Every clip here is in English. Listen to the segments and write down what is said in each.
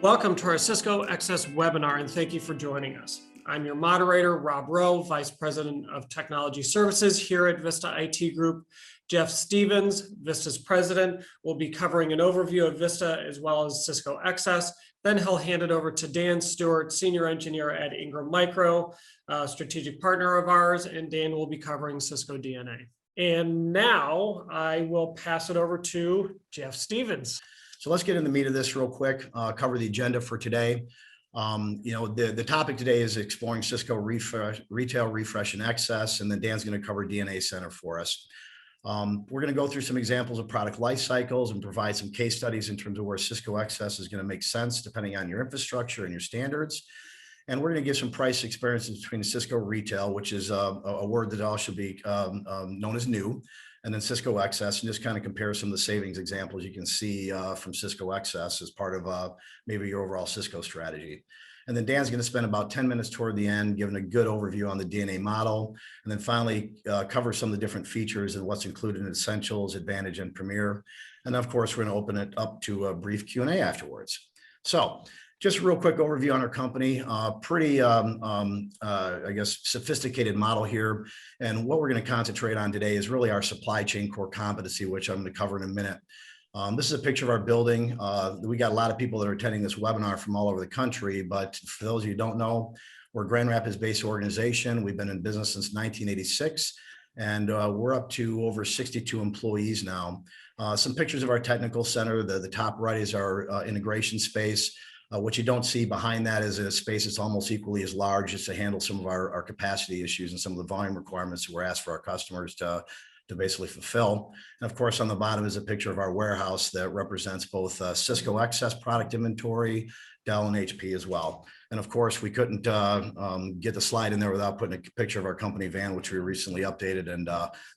Welcome to our Cisco Excess webinar, and thank you for joining us. I'm your moderator, Rob Rowe, Vice President of Technology Services here at Vista IT Group. Jeff Stevens, Vista's president, will be covering an overview of Vista as well as Cisco Excess. Then he'll hand it over to Dan Stewart, Senior Engineer at Ingram Micro, a strategic partner of ours, and Dan will be covering Cisco DNA. And now I will pass it over to Jeff Stevens. So let's get in the meat of this real quick, cover the agenda for today. The topic today is exploring Cisco Retail Refresh and Excess, and then Dan's going to cover DNA Center for us. We're going to go through some examples of product life cycles and provide some case studies in terms of where Cisco Excess is going to make sense depending on your infrastructure and your standards. And we're going to give some price experiences between Cisco Retail, which is a word that all should be known as new, and then Cisco Excess, and just kind of compare some of the savings examples you can see from Cisco Excess as part of maybe your overall Cisco strategy. And then Dan's going to spend about 10 minutes toward the end, giving a good overview on the DNA model, and then finally cover some of the different features and what's included in Essentials, Advantage, and Premier. And of course, we're going to open it up to a brief Q&A afterwards. So just a real quick overview on our company, pretty, I guess, sophisticated model here. And what we're going to concentrate on today is really our supply chain core competency, which I'm going to cover in a minute. This is a picture of our building. We got a lot of people that are attending this webinar from all over the country, but for those of you who don't know, we're a Grand Rapids-based organization. We've been in business since 1986, and we're up to over 62 employees now. Some pictures of our technical center. The top right is our integration space. What you don't see behind that is a space that's almost equally as large just to handle some of our capacity issues and some of the volume requirements that we're asked for our customers to basically fulfill. And of course, on the bottom is a picture of our warehouse that represents both Cisco Excess product inventory, Dell and HP as well. And of course, we couldn't get the slide in there without putting a picture of our company van, which we recently updated and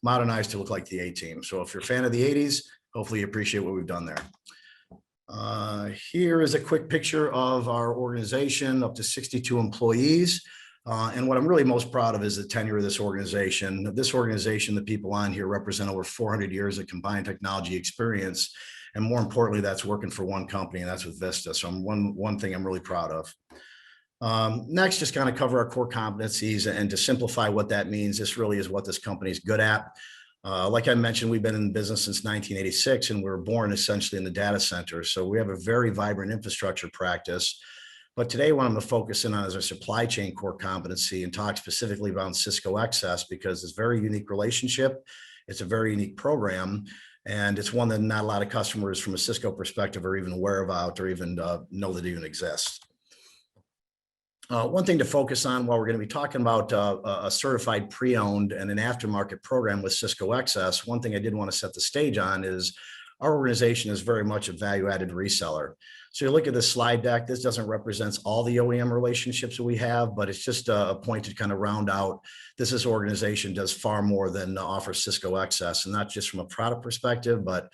modernized to look like the A-Team. So if you're a fan of the 80s, hopefully you appreciate what we've done there. Here is a quick picture of our organization, up to 62 employees. And what I'm really most proud of is the tenure of this organization. This organization, the people on here represent over 400 years of combined technology experience. And more importantly, that's working for one company, and that's with Vista. So one thing I'm really proud of. Next, just kind of cover our core competencies, and to simplify what that means, this really is what this company is good at. Like I mentioned, we've been in business since 1986, and we were born essentially in the data center. So we have a very vibrant infrastructure practice. But today, what I'm going to focus in on is our supply chain core competency and talk specifically about Cisco Excess, because it's a very unique relationship. It's a very unique program, and it's one that not a lot of customers from a Cisco perspective are even aware about or even know that it even exists. One thing to focus on while we're going to be talking about a certified pre-owned and an aftermarket program with Cisco Excess, one thing I did want to set the stage on is our organization is very much a value-added reseller. So you look at this slide deck, this doesn't represent all the OEM relationships that we have, but it's just a point to kind of round out this organization does far more than offer Cisco Excess, and not just from a product perspective, but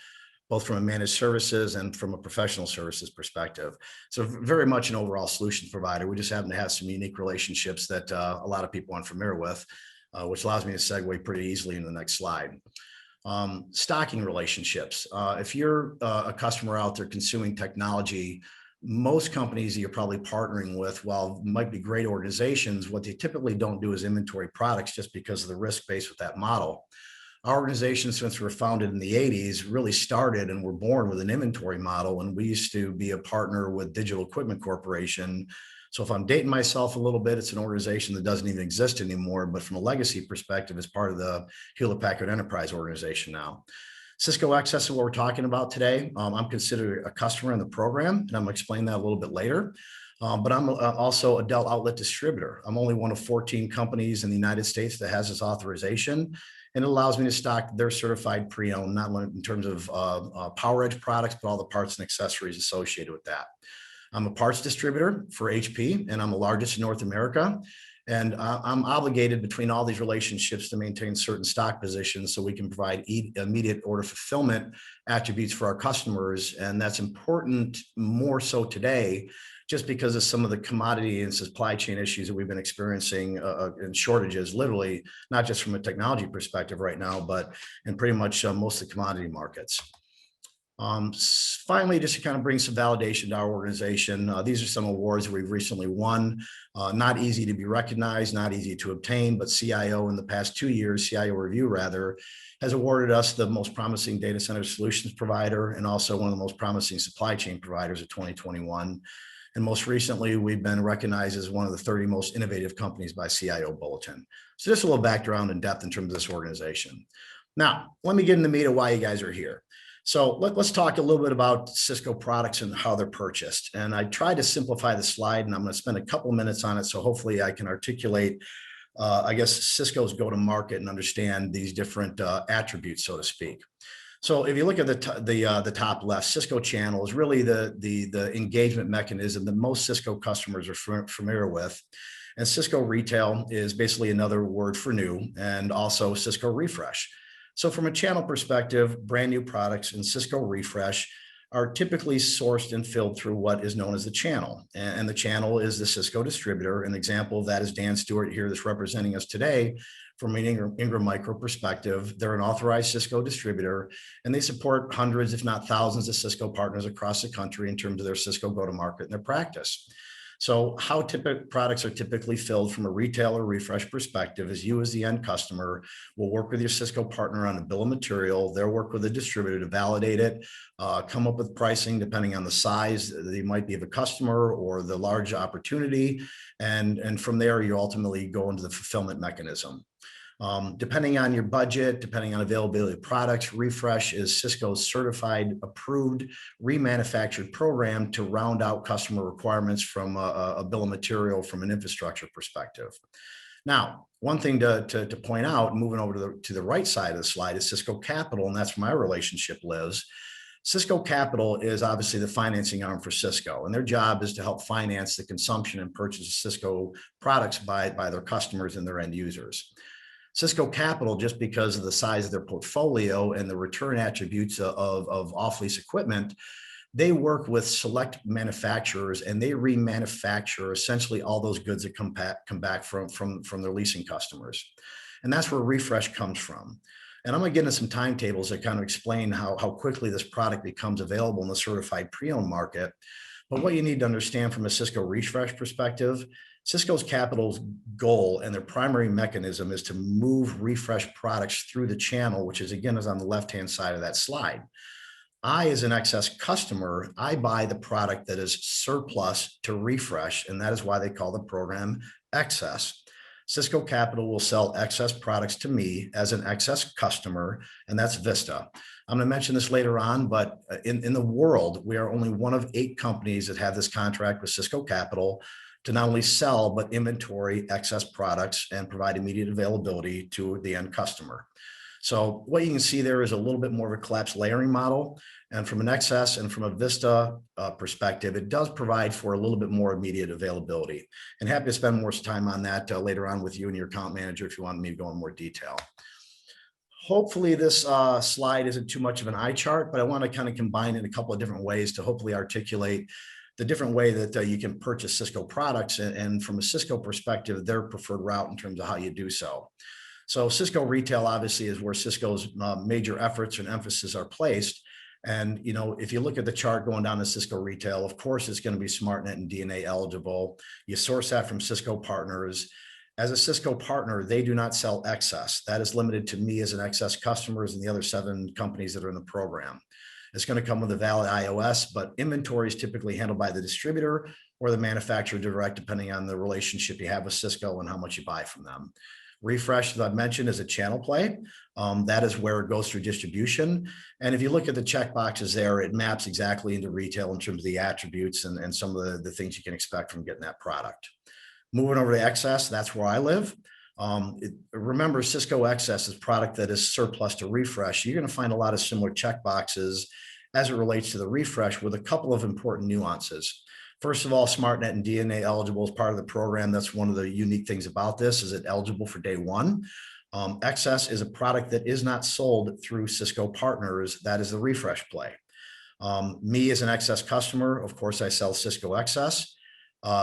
both from a managed services and from a professional services perspective. So very much an overall solution provider. We just happen to have some unique relationships that a lot of people aren't familiar with, which allows me to segue pretty easily in the next slide. Stocking relationships. If you're a customer out there consuming technology, most companies that you're probably partnering with, while might be great organizations, what they typically don't do is inventory products just because of the risk base with that model. Our organization, since we were founded in the 80s, really started and were born with an inventory model, and we used to be a partner with Digital Equipment Corporation. So if I'm dating myself a little bit, it's an organization that doesn't even exist anymore, but from a legacy perspective, it's part of the Hewlett-Packard Enterprise organization now. Cisco Excess is what we're talking about today. I'm considered a customer in the program, and I'm going to explain that a little bit later. But I'm also a Dell outlet distributor. I'm only one of 14 companies in the United States that has this authorization, and it allows me to stock their certified pre-owned, not in terms of PowerEdge products, but all the parts and accessories associated with that. I'm a parts distributor for HP, and I'm the largest in North America. And I'm obligated between all these relationships to maintain certain stock positions so we can provide immediate order fulfillment attributes for our customers. And that's important more so today, just because of some of the commodity and supply chain issues that we've been experiencing and shortages, literally, not just from a technology perspective right now, but in pretty much most of the commodity markets. Finally, just to kind of bring some validation to our organization, these are some awards that we've recently won. Not easy to be recognized, not easy to obtain, but CIO in the past 2 years, CIO Review rather, has awarded us the most promising data center solutions provider and also one of the most promising supply chain providers of 2021. And most recently, we've been recognized as one of the 30 most innovative companies by CIO Bulletin. So just a little background and depth in terms of this organization. Now, let me get in the meat of why you guys are here. So let's talk a little bit about Cisco products and how they're purchased. And I tried to simplify the slide, and I'm going to spend a couple minutes on it. So hopefully I can articulate, I guess, Cisco's go-to-market and understand these different attributes, so to speak. So if you look at the top left, Cisco channel is really the engagement mechanism that most Cisco customers are familiar with. And Cisco retail is basically another word for new, and also Cisco refresh. So from a channel perspective, brand new products and Cisco refresh are typically sourced and filled through what is known as the channel. And the channel is the Cisco distributor. An example of that is Dan Stewart here that's representing us today from an Ingram Micro perspective. They're an authorized Cisco distributor, and they support hundreds, if not thousands, of Cisco partners across the country in terms of their Cisco go-to-market and their practice. So how products are typically filled from a retail or refresh perspective is you as the end customer will work with your Cisco partner on a bill of material. They'll work with a distributor to validate it, come up with pricing depending on the size that you might be of a customer or the large opportunity. And from there, you ultimately go into the fulfillment mechanism. Depending on your budget, depending on availability of products, refresh is Cisco's certified, approved, remanufactured program to round out customer requirements from a bill of material from an infrastructure perspective. Now, one thing to point out, moving over to the right side of the slide, is Cisco Capital, and that's where my relationship lives. Cisco Capital is obviously the financing arm for Cisco, and their job is to help finance the consumption and purchase of Cisco products by their customers and their end users. Cisco Capital, just because of the size of their portfolio and the return attributes of off-lease equipment, they work with select manufacturers and they remanufacture essentially all those goods that come back from their leasing customers. And that's where refresh comes from. And I'm going to get into some timetables that kind of explain how quickly this product becomes available in the certified pre-owned market. But what you need to understand from a Cisco refresh perspective, Cisco's Capital's goal and their primary mechanism is to move refresh products through the channel, which is on the left-hand side of that slide. I, as an excess customer, I buy the product that is surplus to refresh, and that is why they call the program excess. Cisco Capital will sell excess products to me as an excess customer, and that's Vista. I'm going to mention this later on, but in the world, we are only one of 8 companies that have this contract with Cisco Capital to not only sell, but inventory excess products and provide immediate availability to the end customer. So what you can see there is a little bit more of a collapsed layering model. And from an excess and from a Vista perspective, it does provide for a little bit more immediate availability. And happy to spend more time on that later on with you and your account manager if you want me to go in more detail. Hopefully this slide isn't too much of an eye chart, but I want to kind of combine it in a couple of different ways to hopefully articulate the different way that you can purchase Cisco products, and from a Cisco perspective, their preferred route in terms of how you do so. So Cisco retail obviously is where Cisco's major efforts and emphasis are placed. And if you look at the chart going down to Cisco retail, of course, it's going to be SmartNet and DNA eligible. You source that from Cisco partners. As a Cisco partner, they do not sell excess. That is limited to me as an excess customers and the other 7 companies that are in the program. It's going to come with a valid iOS, but inventory is typically handled by the distributor or the manufacturer direct, depending on the relationship you have with Cisco and how much you buy from them. Refresh, as I've mentioned, is a channel play. That is where it goes through distribution. And if you look at the check boxes there, it maps exactly into retail in terms of the attributes and some of the things you can expect from getting that product. Moving over to excess, that's where I live. Remember, Cisco Excess is product that is surplus to refresh. You're going to find a lot of similar check boxes as it relates to the refresh with a couple of important nuances. First of all, SmartNet and DNA eligible as part of the program. That's one of the unique things about this, is it eligible for day one. Excess is a product that is not sold through Cisco partners. That is the refresh play. Me as an excess customer, of course, I sell Cisco Excess.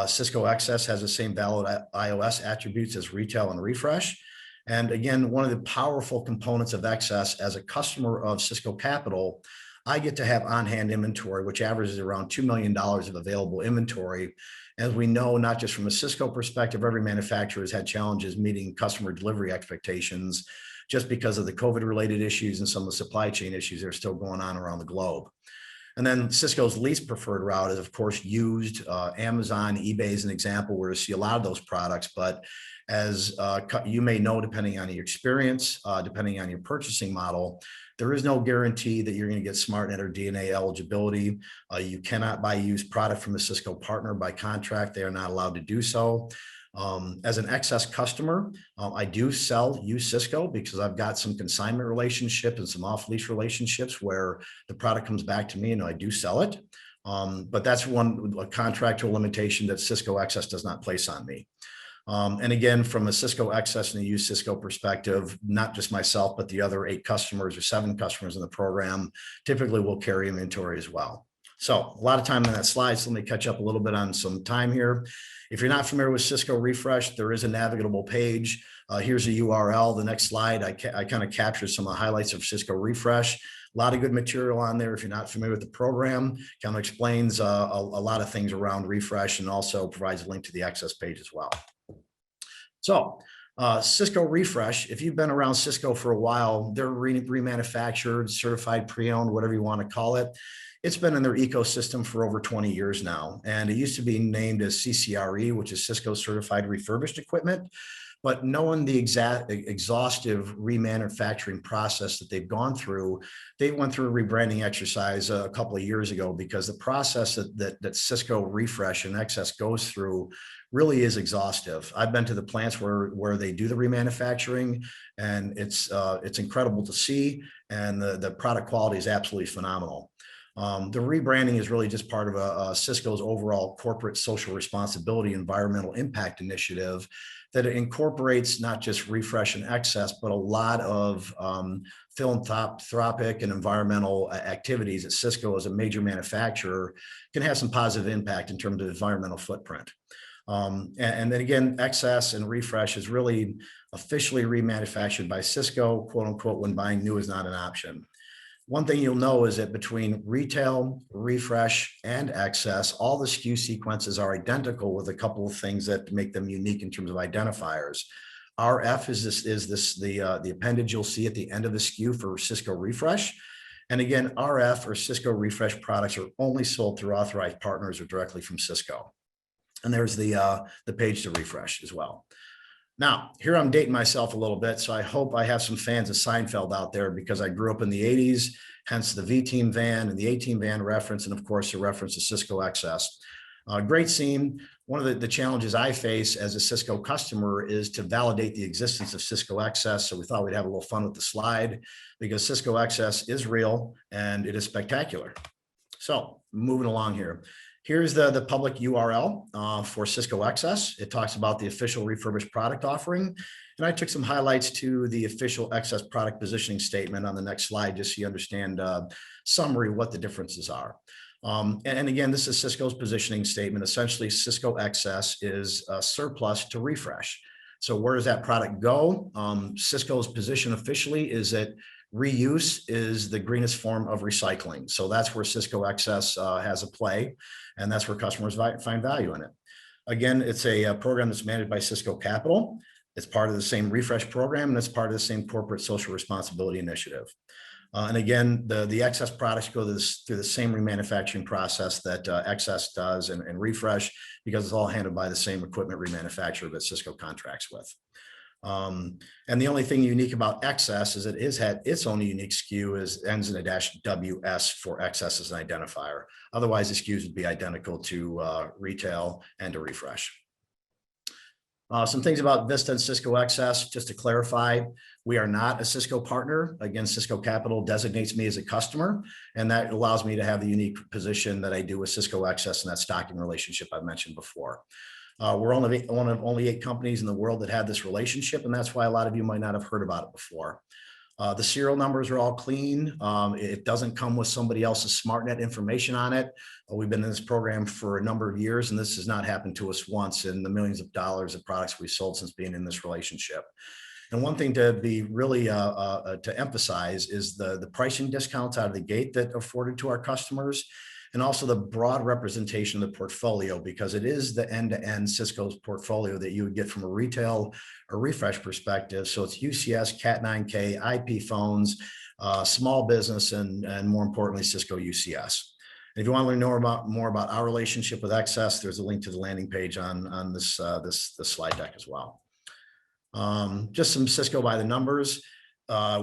Cisco Excess has the same valid iOS attributes as retail and refresh. And again, one of the powerful components of Excess as a customer of Cisco Capital, I get to have on-hand inventory, which averages around $2 million of available inventory. As we know, not just from a Cisco perspective, every manufacturer has had challenges meeting customer delivery expectations just because of the COVID-related issues and some of the supply chain issues that are still going on around the globe. And then Cisco's least preferred route is, of course, used. Amazon, eBay is an example where you see a lot of those products. But as you may know, depending on your experience, depending on your purchasing model, there is no guarantee that you're going to get SmartNet or DNA eligibility. You cannot buy used product from a Cisco partner by contract. They are not allowed to do so. As an excess customer, I do sell used Cisco because I've got some consignment relationship and some off-lease relationships where the product comes back to me and I do sell it. But that's a contractual limitation that Cisco Excess does not place on me. And again, from a Cisco Excess and a used Cisco perspective, not just myself, but the other 8 customers or 7 customers in the program typically will carry inventory as well. So a lot of time on that slide, so let me catch up a little bit on some time here. If you're not familiar with Cisco Refresh, there is a navigable page. Here's a URL. The next slide, I kind of captured some of the highlights of Cisco Refresh. A lot of good material on there. If you're not familiar with the program, kind of explains a lot of things around Refresh and also provides a link to the Access page as well. So Cisco Refresh, if you've been around Cisco for a while, they're remanufactured, certified, pre-owned, whatever you want to call it. It's been in their ecosystem for over 20 years now. And it used to be named as CCRE, which is Cisco Certified Refurbished Equipment. But knowing the exhaustive remanufacturing process that they've gone through, they went through a rebranding exercise a couple of years ago because the process that Cisco Refresh and Excess goes through really is exhaustive. I've been to the plants where they do the remanufacturing, and it's incredible to see, and the product quality is absolutely phenomenal. The rebranding is really just part of Cisco's overall corporate social responsibility environmental impact initiative that incorporates not just Refresh and Excess, but a lot of philanthropic and environmental activities that Cisco as a major manufacturer can have some positive impact in terms of environmental footprint. And then again, Excess and Refresh is really officially remanufactured by Cisco, quote unquote, when buying new is not an option. One thing you'll know is that between retail, Refresh, and Excess, all the SKU sequences are identical with a couple of things that make them unique in terms of identifiers. RF is the appendage you'll see at the end of the SKU for Cisco Refresh. And again, RF or Cisco Refresh products are only sold through authorized partners or directly from Cisco. And there's the page to Refresh as well. Now, here I'm dating myself a little bit, so I hope I have some fans of Seinfeld out there because I grew up in the 80s, hence the V-Team van and the A-Team van reference, and of course, the reference to Cisco Excess. Great scene. One of the challenges I face as a Cisco customer is to validate the existence of Cisco Excess, so we thought we'd have a little fun with the slide because Cisco Excess is real and it is spectacular. So moving along here. Here's the public URL for Cisco Excess. It talks about the official refurbished product offering. And I took some highlights to the official Excess product positioning statement on the next slide, just so you understand summary what the differences are. And again, this is Cisco's positioning statement. Essentially, Cisco Excess is a surplus to Refresh. So where does that product go? Cisco's position officially is that reuse is the greenest form of recycling. So that's where Cisco Excess has a play, and that's where customers find value in it. Again, it's a program that's managed by Cisco Capital. It's part of the same Refresh program, and it's part of the same corporate social responsibility initiative. And again, the Excess products go through the same remanufacturing process that Excess does and Refresh, because it's all handled by the same equipment remanufacturer that Cisco contracts with. And the only thing unique about Excess is it has had its own unique SKU is ends in a -WS for Excess as an identifier. Otherwise, the SKUs would be identical to retail and to Refresh. Some things about Vista and Cisco Excess, just to clarify, we are not a Cisco partner. Again, Cisco Capital designates me as a customer, and that allows me to have the unique position that I do with Cisco Excess and that stocking relationship I mentioned before. We're one of only 8 companies in the world that have this relationship, and that's why a lot of you might not have heard about it before. The serial numbers are all clean. It doesn't come with somebody else's SmartNet information on it. We've been in this program for a number of years, and this has not happened to us once in the millions of dollars of products we've sold since being in this relationship. And one thing to be really to emphasize is the pricing discounts out of the gate that are afforded to our customers, and also the broad representation of the portfolio, because it is the end-to-end Cisco's portfolio that you would get from a retail or refresh perspective. So it's UCS, Cat9K, IP phones, small business, and more importantly, Cisco UCS. And if you want to learn more about our relationship with Excess, there's a link to the landing page on this slide deck as well. Just some Cisco by the numbers.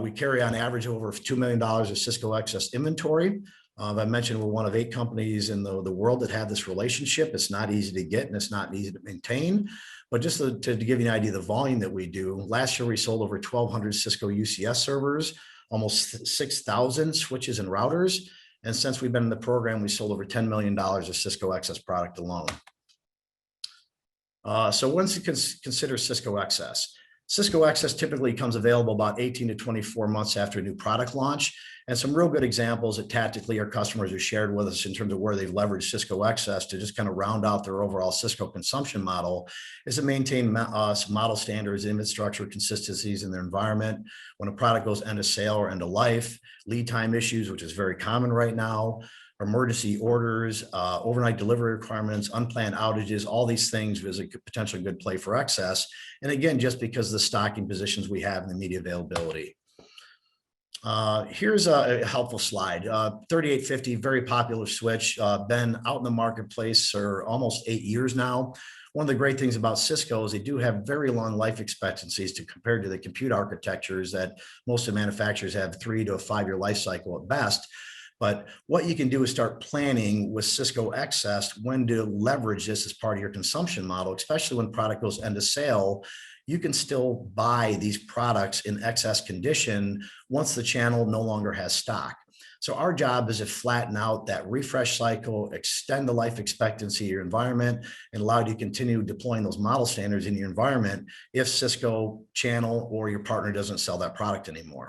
We carry on average over $2 million of Cisco Excess inventory. I mentioned we're one of 8 companies in the world that have this relationship. It's not easy to get and it's not easy to maintain. But just to give you an idea of the volume that we do, last year we sold over 1,200 Cisco UCS servers, almost 6,000 switches and routers. And since we've been in the program, we sold over $10 million of Cisco Excess product alone. So once you consider Cisco Excess, Cisco Excess typically comes available about 18 to 24 months after a new product launch. And some real good examples that tactically our customers have shared with us in terms of where they've leveraged Cisco Excess to just kind of round out their overall Cisco consumption model is to maintain model standards, infrastructure consistencies in their environment. When a product goes end of sale or end of life, lead time issues, which is very common right now, emergency orders, overnight delivery requirements, unplanned outages, all these things is a potentially good play for Excess. And again, just because of the stocking positions we have in the media availability. Here's a helpful slide. 3850, very popular switch, been out in the marketplace for almost 8 years now. One of the great things about Cisco is they do have very long life expectancies compared to the compute architectures that most of the manufacturers have 3 to 5 year life cycle at best. But what you can do is start planning with Cisco Excess when to leverage this as part of your consumption model, especially when product goes end of sale. You can still buy these products in excess condition once the channel no longer has stock. So our job is to flatten out that refresh cycle, extend the life expectancy of your environment, and allow you to continue deploying those model standards in your environment if Cisco channel or your partner doesn't sell that product anymore.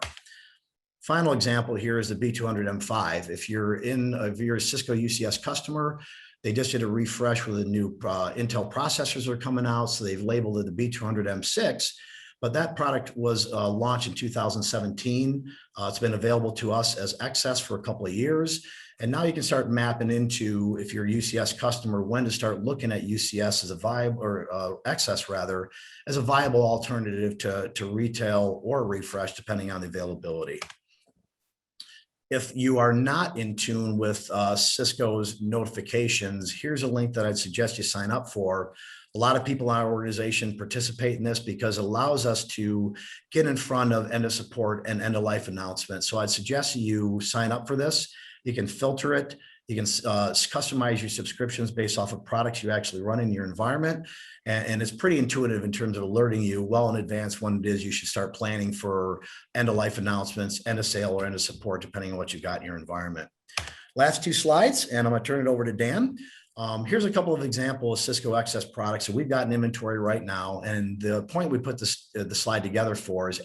Final example here is the B200M5. If you're a Cisco UCS customer, they just did a refresh with the new Intel processors are coming out. So they've labeled it the B200M6, but that product was launched in 2017. It's been available to us as Excess for a couple of years. And now you can start mapping into, if you're a UCS customer, when to start looking at UCS as a viable, or Excess rather, as a viable alternative to retail or refresh, depending on the availability. If you are not in tune with Cisco's notifications, here's a link that I'd suggest you sign up for. A lot of people in our organization participate in this because it allows us to get in front of end of support and end of life announcements. So I'd suggest you sign up for this. You can filter it. You can customize your subscriptions based off of products you actually run in your environment. And it's pretty intuitive in terms of alerting you well in advance when it is you should start planning for end of life announcements, end of sale, or end of support, depending on what you got in your environment. Last 2 slides, and I'm going to turn it over to Dan. Here's a couple of examples of Cisco Excess products that we've got in inventory right now. And the point we put the slide together for is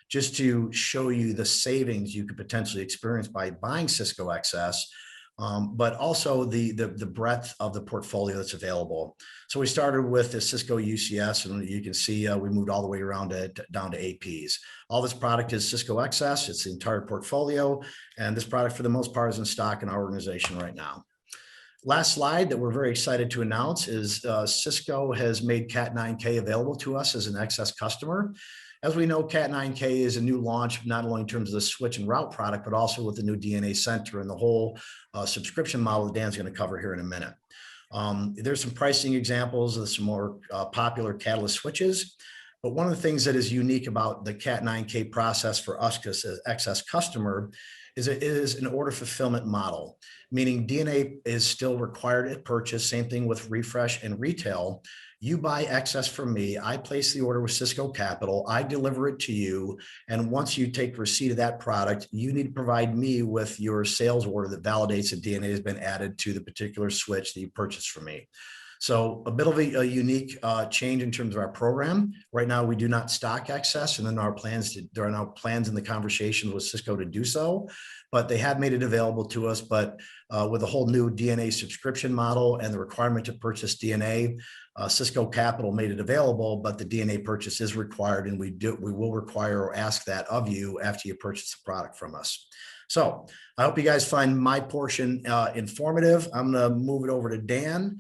just to show you the savings you could potentially experience by buying Cisco Excess. But also the breadth of the portfolio that's available. So we started with the Cisco UCS, and you can see we moved all the way around down to APs. All this product is Cisco Excess. It's the entire portfolio, and this product for the most part is in stock in our organization right now. Last slide that we're very excited to announce is Cisco has made Cat9K available to us as an Excess customer. As we know, Cat9K is a new launch, not only in terms of the switch and route product, but also with the new DNA Center and the whole subscription model that Dan's going to cover here in a minute. There's some pricing examples of some more popular Catalyst switches. But one of the things that is unique about the Cat9K process for us as an Excess customer is it is an order fulfillment model, meaning DNA is still required at purchase. Same thing with refresh and retail. You buy Excess from me, I place the order with Cisco Capital, I deliver it to you, and once you take receipt of that product, you need to provide me with your sales order that validates that DNA has been added to the particular switch that you purchased from me. So a bit of a unique change in terms of our program. Right now, we do not stock Excess, and then there are now plans in the conversations with Cisco to do so, but they have made it available to us. But with a whole new DNA subscription model and the requirement to purchase DNA, Cisco Capital made it available, but the DNA purchase is required, and we will require or ask that of you after you purchase the product from us. So I hope you guys find my portion informative. I'm going to move it over to Dan.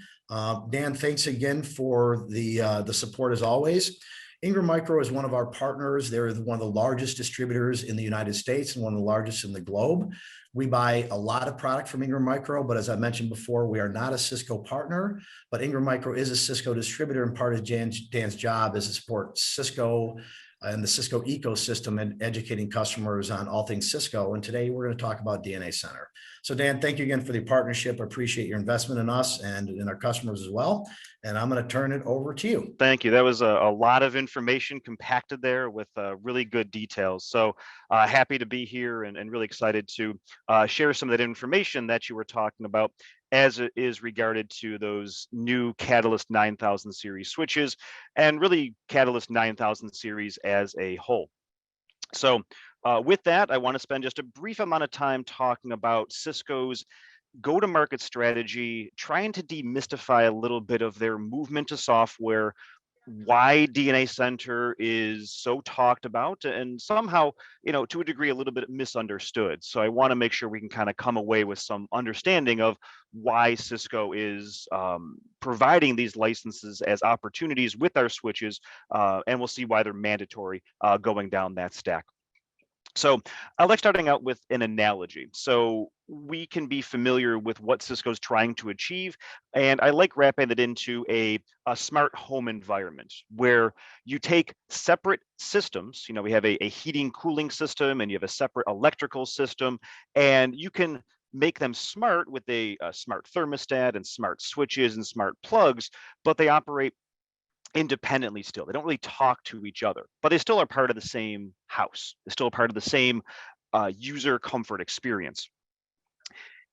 Dan, thanks again for the support as always. Ingram Micro is one of our partners. They're one of the largest distributors in the United States and one of the largest in the globe. We buy a lot of product from Ingram Micro, but as I mentioned before, we are not a Cisco partner, but Ingram Micro is a Cisco distributor, and part of Dan's job is to support Cisco and the Cisco ecosystem and educating customers on all things Cisco. And today we're going to talk about DNA Center. So Dan, thank you again for the partnership. I appreciate your investment in us and in our customers as well. And I'm going to turn it over to you. Thank you. That was a lot of information compacted there with really good details. So happy to be here and really excited to share some of that information that you were talking about as it is regarded to those new Catalyst 9000 series switches and really Catalyst 9000 series as a whole. So with that, I want to spend just a brief amount of time talking about Cisco's go-to-market strategy, trying to demystify a little bit of their movement to software, why DNA Center is so talked about and somehow, to a degree, a little bit misunderstood. So I want to make sure we can kind of come away with some understanding of why Cisco is providing these licenses as opportunities with our switches, and we'll see why they're mandatory going down that stack. So I like starting out with an analogy. So we can be familiar with what Cisco's trying to achieve. And I like wrapping it into a smart home environment where you take separate systems. We have a heating cooling system and you have a separate electrical system, and you can make them smart with a smart thermostat and smart switches and smart plugs, but they operate independently still. They don't really talk to each other, but they still are part of the same house. They're still part of the same user comfort experience.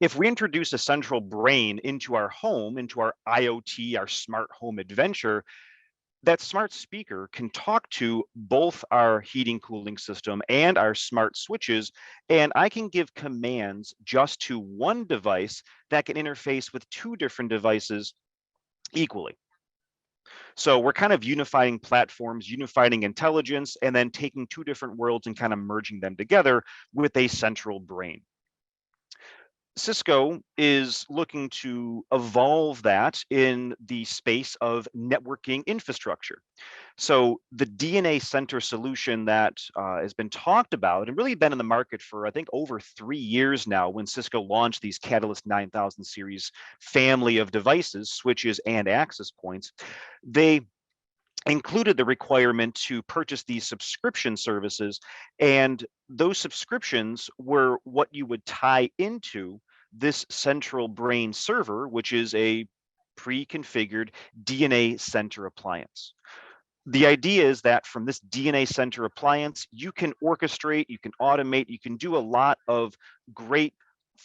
If we introduce a central brain into our home, into our IoT, our smart home adventure, that smart speaker can talk to both our heating cooling system and our smart switches, and I can give commands just to one device that can interface with two different devices equally. So we're kind of unifying platforms, unifying intelligence, and then taking two different worlds and kind of merging them together with a central brain. Cisco is looking to evolve that in the space of networking infrastructure. So the DNA Center solution that has been talked about and really been in the market for, I think, over 3 years now, when Cisco launched these Catalyst 9000 series family of devices, switches, and access points, they included the requirement to purchase these subscription services. And those subscriptions were what you would tie into this central brain server, which is a pre-configured DNA Center appliance. The idea is that from this DNA Center appliance, you can orchestrate, you can automate, you can do a lot of great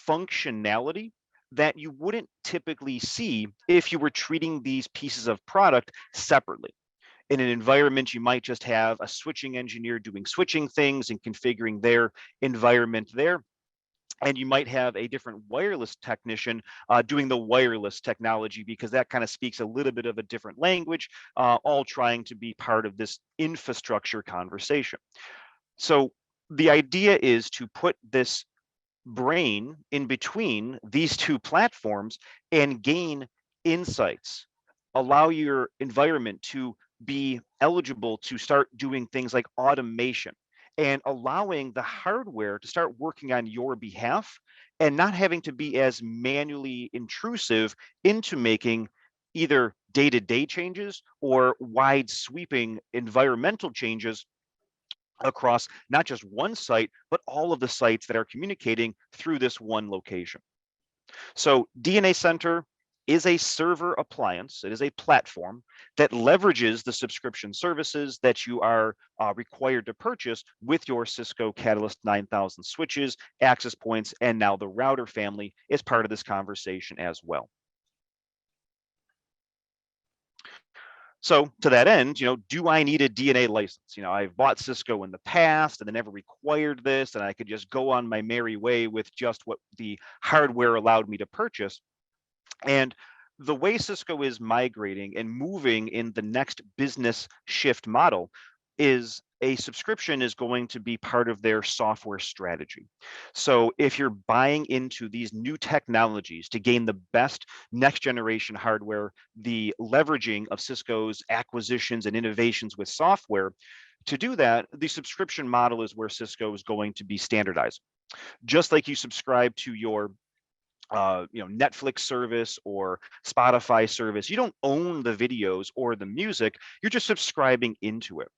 functionality that you wouldn't typically see if you were treating these pieces of product separately. In an environment, you might just have a switching engineer doing switching things and configuring their environment there. And you might have a different wireless technician doing the wireless technology, because that kind of speaks a little bit of a different language, all trying to be part of this infrastructure conversation. So the idea is to put this brain in between these two platforms and gain insights, allow your environment to be eligible to start doing things like automation, and allowing the hardware to start working on your behalf and not having to be as manually intrusive into making either day-to-day changes or wide sweeping environmental changes across not just one site, but all of the sites that are communicating through this one location. So DNA Center is a server appliance. It is a platform that leverages the subscription services that you are required to purchase with your Cisco Catalyst 9000 switches, access points, and now the router family is part of this conversation as well. So to that end, do I need a DNA license? I've bought Cisco in the past and they never required this, and I could just go on my merry way with just what the hardware allowed me to purchase. And The way Cisco is migrating and moving in the next business shift model is a subscription is going to be part of their software strategy. So if you're buying into these new technologies to gain the best next generation hardware, the leveraging of Cisco's acquisitions and innovations with software, to do that, the subscription model is where Cisco is going to be standardized. Just like you subscribe to your Netflix service or Spotify service, you don't own the videos or the music, you're just subscribing into it.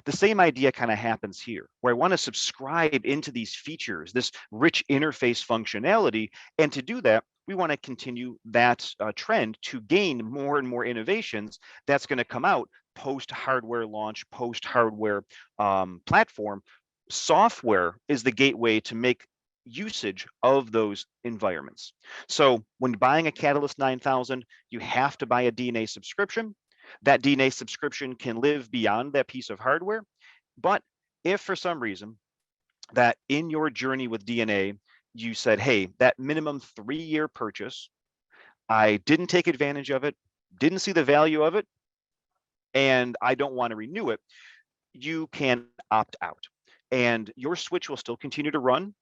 The same idea kind of happens here, where I want to subscribe into these features, this rich interface functionality. And to do that, we want to continue that trend to gain more and more innovations that's going to come out post hardware launch, post hardware platform. Software is the gateway to make usage of those environments. So when buying a Catalyst 9000, you have to buy a DNA subscription. That DNA subscription can live beyond that piece of hardware. But if for some reason that in your journey with DNA, you said, hey, that minimum 3-year purchase, I didn't take advantage of it, didn't see the value of it, and I don't want to renew it, you can opt out. And your switch will still continue to run.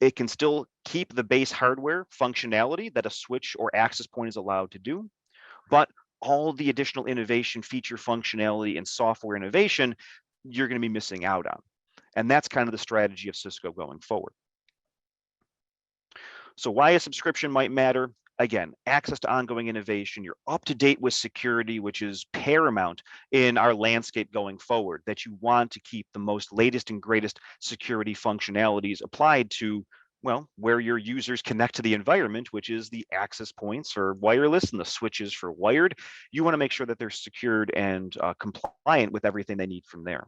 It can still keep the base hardware functionality that a switch or access point is allowed to do, but all the additional innovation, feature functionality, and software innovation, you're going to be missing out on. And that's kind of the strategy of Cisco going forward. So why a subscription might matter? Again, access to ongoing innovation. You're up to date with security, which is paramount in our landscape going forward, that you want to keep the most latest and greatest security functionalities applied to, well, where your users connect to the environment, which is the access points for wireless and the switches for wired. You want to make sure that they're secured and compliant with everything they need from there.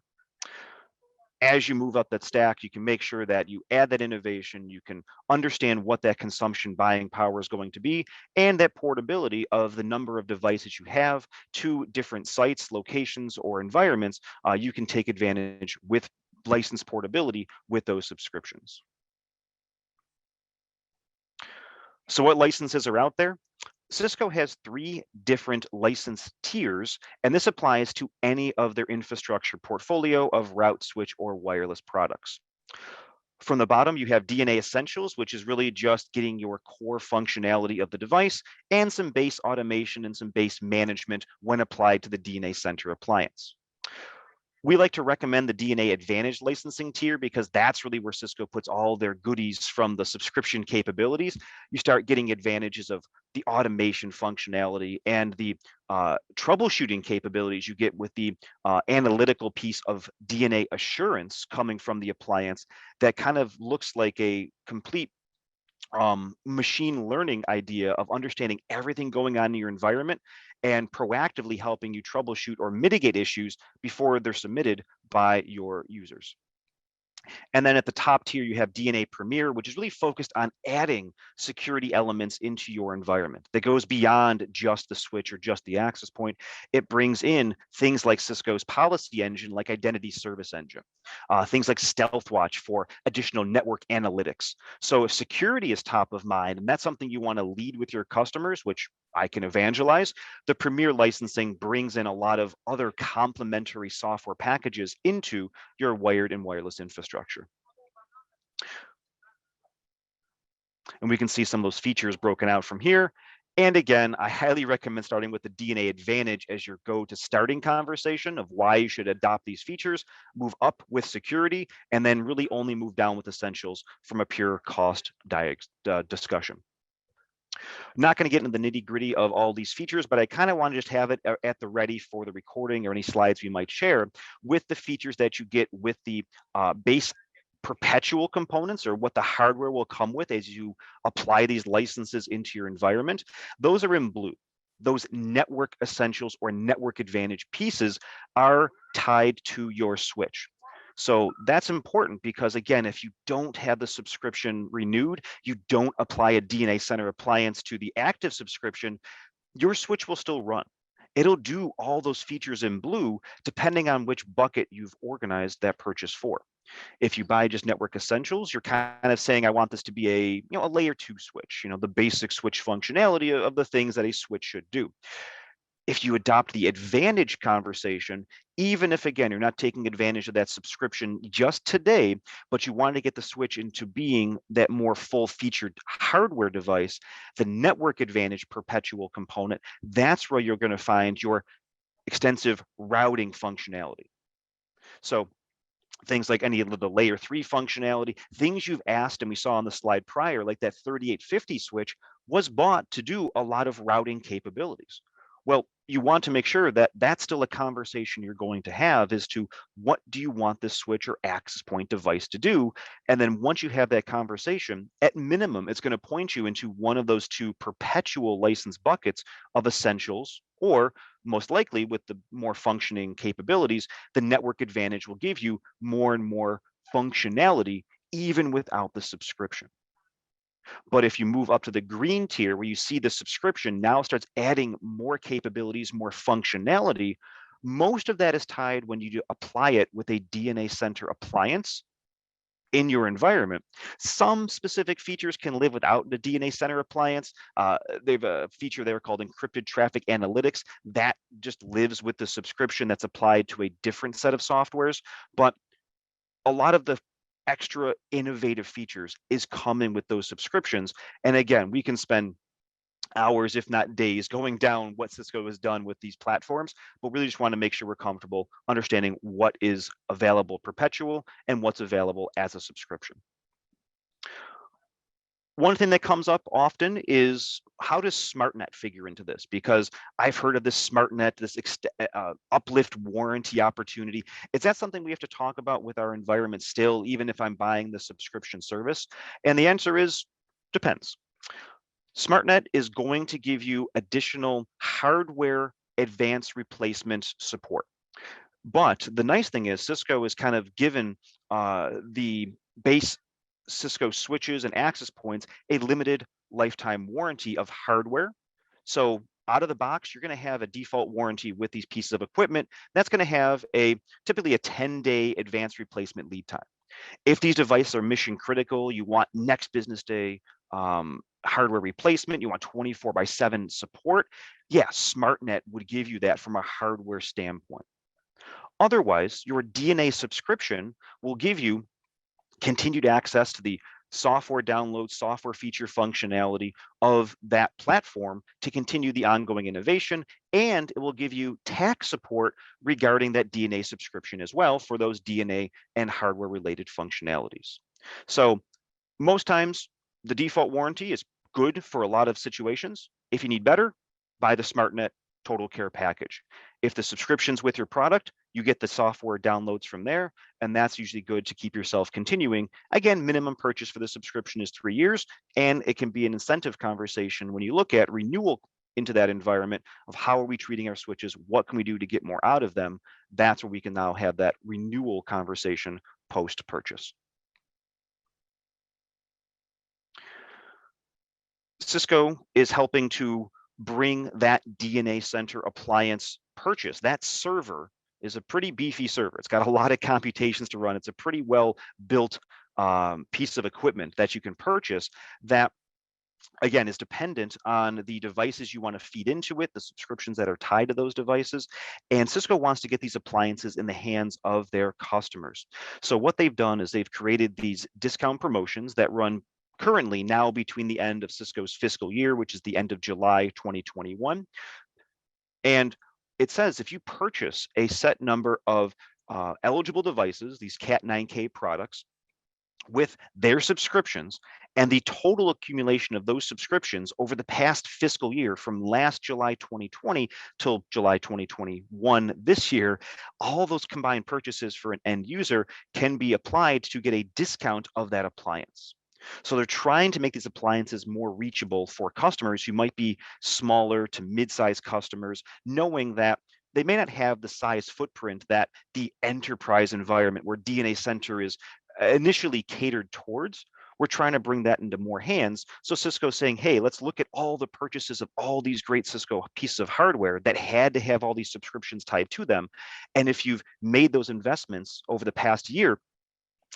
As you move up that stack, you can make sure that you add that innovation, you can understand what that consumption buying power is going to be, and that portability of the number of devices you have to different sites, locations, or environments. You can take advantage with license portability with those subscriptions. So what licenses are out there? Cisco has 3 different license tiers, and this applies to any of their infrastructure portfolio of route, switch, or wireless products. From the bottom, you have DNA Essentials, which is really just getting your core functionality of the device and some base automation and some base management when applied to the DNA Center appliance. We like to recommend the DNA Advantage licensing tier because that's really where Cisco puts all their goodies from the subscription capabilities. You start getting advantages of the automation functionality and the troubleshooting capabilities you get with the analytical piece of DNA assurance coming from the appliance that kind of looks like a complete machine learning idea of understanding everything going on in your environment and proactively helping you troubleshoot or mitigate issues before they're submitted by your users. And then at the top tier, you have DNA Premier, which is really focused on adding security elements into your environment that goes beyond just the switch or just the access point. It brings in things like Cisco's policy engine, like Identity Service Engine, things like Stealth Watch for additional network analytics. So if security is top of mind, and that's something you want to lead with your customers, which I can evangelize, the Premier licensing brings in a lot of other complementary software packages into your wired and wireless infrastructure. And we can see some of those features broken out from here. And again, I highly recommend starting with the DNA Advantage as your go-to starting conversation of why you should adopt these features, move up with security, and then really only move down with Essentials from a pure cost discussion. Not going to get into the nitty gritty of all these features, but I kind of want to just have it at the ready for the recording or any slides we might share with the features that you get with the base perpetual components, or what the hardware will come with as you apply these licenses into your environment. Those are in blue. Those network essentials or network advantage pieces are tied to your switch. So that's important because, again, if you don't have the subscription renewed, you don't apply a DNA Center appliance to the active subscription, your switch will still run. It'll do all those features in blue, depending on which bucket you've organized that purchase for. If you buy just network essentials, you're kind of saying, I want this to be a layer 2 switch, the basic switch functionality of the things that a switch should do. If you adopt the advantage conversation, even if, again, you're not taking advantage of that subscription just today, but you want to get the switch into being that more full featured hardware device, the network advantage perpetual component, that's where you're going to find your extensive routing functionality. So things like any of the layer 3 functionality, things you've asked, and we saw on the slide prior, like that 3850 switch was bought to do a lot of routing capabilities. Well, you want to make sure that that's still a conversation you're going to have as to what do you want this switch or access point device to do? And then once you have that conversation, at minimum, it's going to point you into one of those two perpetual license buckets of essentials, or most likely with the more functioning capabilities, the network advantage will give you more and more functionality even without the subscription. But if you move up to the green tier where you see the subscription now starts adding more capabilities, more functionality, most of that is tied when you apply it with a DNA Center appliance in your environment. Some specific features can live without the DNA Center appliance. They have a feature there called encrypted traffic analytics that just lives with the subscription that's applied to a different set of softwares. But a lot of the extra innovative features is coming with those subscriptions. And again, we can spend hours, if not days, going down what Cisco has done with these platforms, but really just want to make sure we're comfortable understanding what is available perpetual and what's available as a subscription. One thing that comes up often is, how does SmartNet figure into this? Because I've heard of this SmartNet, this uplift warranty opportunity. Is that something we have to talk about with our environment still, even if I'm buying the subscription service? And the answer is, depends. SmartNet is going to give you additional hardware advanced replacement support. But the nice thing is Cisco is kind of given the base Cisco switches and access points a limited lifetime warranty of hardware. So out of the box, you're going to have a default warranty with these pieces of equipment. That's going to have typically a 10-day advanced replacement lead time. If these devices are mission critical, you want next business day hardware replacement, you want 24/7 support, yeah, SmartNet would give you that from a hardware standpoint. Otherwise, your DNA subscription will give you continued access to the software download, software feature functionality of that platform to continue the ongoing innovation, and it will give you tax support regarding that DNA subscription as well for those DNA and hardware related functionalities. So most times the default warranty is good for a lot of situations. If you need better, buy the SmartNet Total Care package. If the subscription's with your product, you get the software downloads from there, and that's usually good to keep yourself continuing. Again, minimum purchase for the subscription is 3 years, and it can be an incentive conversation when you look at renewal into that environment of how are we treating our switches, what can we do to get more out of them. That's where we can now have that renewal conversation post-purchase. Cisco is helping to bring that DNA Center appliance purchase. That server is a pretty beefy server. It's got a lot of computations to run. It's a pretty well built piece of equipment that you can purchase that, again, is dependent on the devices you want to feed into it, the subscriptions that are tied to those devices. And Cisco wants to get these appliances in the hands of their customers. So what they've done is they've created these discount promotions that run currently now between the end of Cisco's fiscal year, which is the end of July 2021. And it says if you purchase a set number of eligible devices, these Cat 9K products, with their subscriptions, and the total accumulation of those subscriptions over the past fiscal year from last July 2020 till July 2021 this year, all those combined purchases for an end user can be applied to get a discount of that appliance. So they're trying to make these appliances more reachable for customers who might be smaller to mid-sized customers, knowing that they may not have the size footprint that the enterprise environment where DNA Center is initially catered towards we're trying to bring that into more hands. So Cisco's saying, hey, let's look at all the purchases of all these great Cisco pieces of hardware that had to have all these subscriptions tied to them. And if you've made those investments over the past year,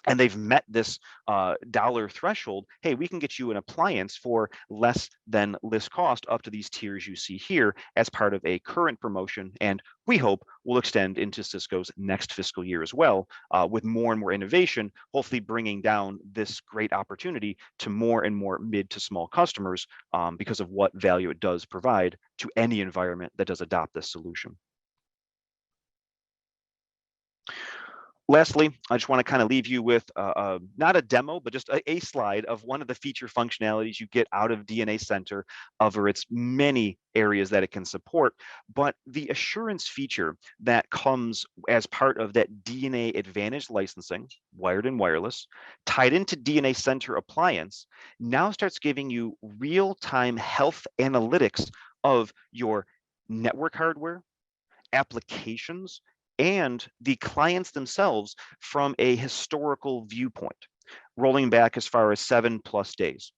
and they've met this dollar threshold, hey, we can get you an appliance for less than list cost up to these tiers you see here as part of a current promotion. And we hope will extend into Cisco's next fiscal year as well, with more and more innovation, hopefully bringing down this great opportunity to more and more mid to small customers because of what value it does provide to any environment that does adopt this solution. Lastly, I just want to kind of leave you with not a demo, but just a slide of one of the feature functionalities you get out of DNA Center over its many areas that it can support. But the assurance feature that comes as part of that DNA Advantage licensing, wired and wireless, tied into DNA Center appliance, now starts giving you real-time health analytics of your network hardware, applications, and the clients themselves from a historical viewpoint, rolling back as far as 7+ days.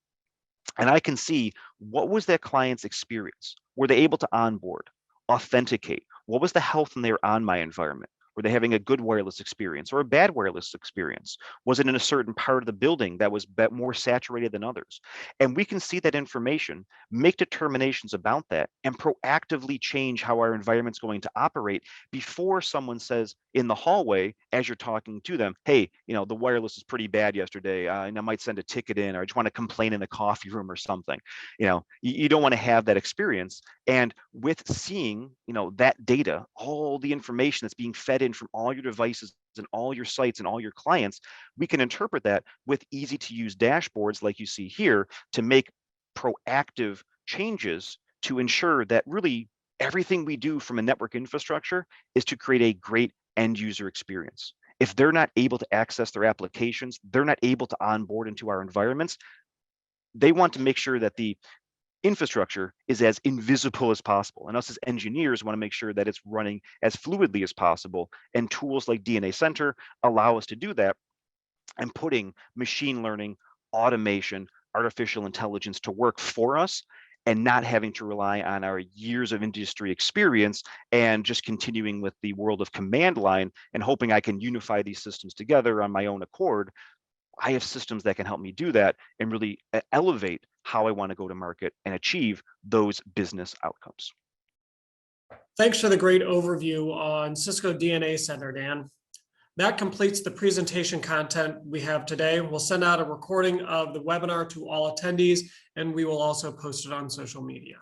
And I can see, what was that client's experience? Were they able to onboard, authenticate? What was the health in their on my environment? Were they having a good wireless experience or a bad wireless experience? Was it in a certain part of the building that was more saturated than others? And we can see that information, make determinations about that, and proactively change how our environment's going to operate before someone says in the hallway, as you're talking to them, hey, the wireless is pretty bad yesterday, and I might send a ticket in, or I just want to complain in the coffee room or something. You don't want to have that experience. And with seeing, that data, all the information that's being fed in from all your devices and all your sites and all your clients, we can interpret that with easy to use dashboards like you see here to make proactive changes to ensure that really everything we do from a network infrastructure is to create a great end user experience. If they're not able to access their applications, they're not able to onboard into our environments, they want to make sure that the infrastructure is as invisible as possible. And us as engineers want to make sure that it's running as fluidly as possible. And tools like DNA Center allow us to do that, and putting machine learning, automation, artificial intelligence to work for us, and not having to rely on our years of industry experience and just continuing with the world of command line and hoping I can unify these systems together on my own accord. I have systems that can help me do that and really elevate how I want to go to market and achieve those business outcomes. Thanks for the great overview on Cisco DNA Center, Dan. That completes the presentation content we have today. We'll send out a recording of the webinar to all attendees, and we will also post it on social media.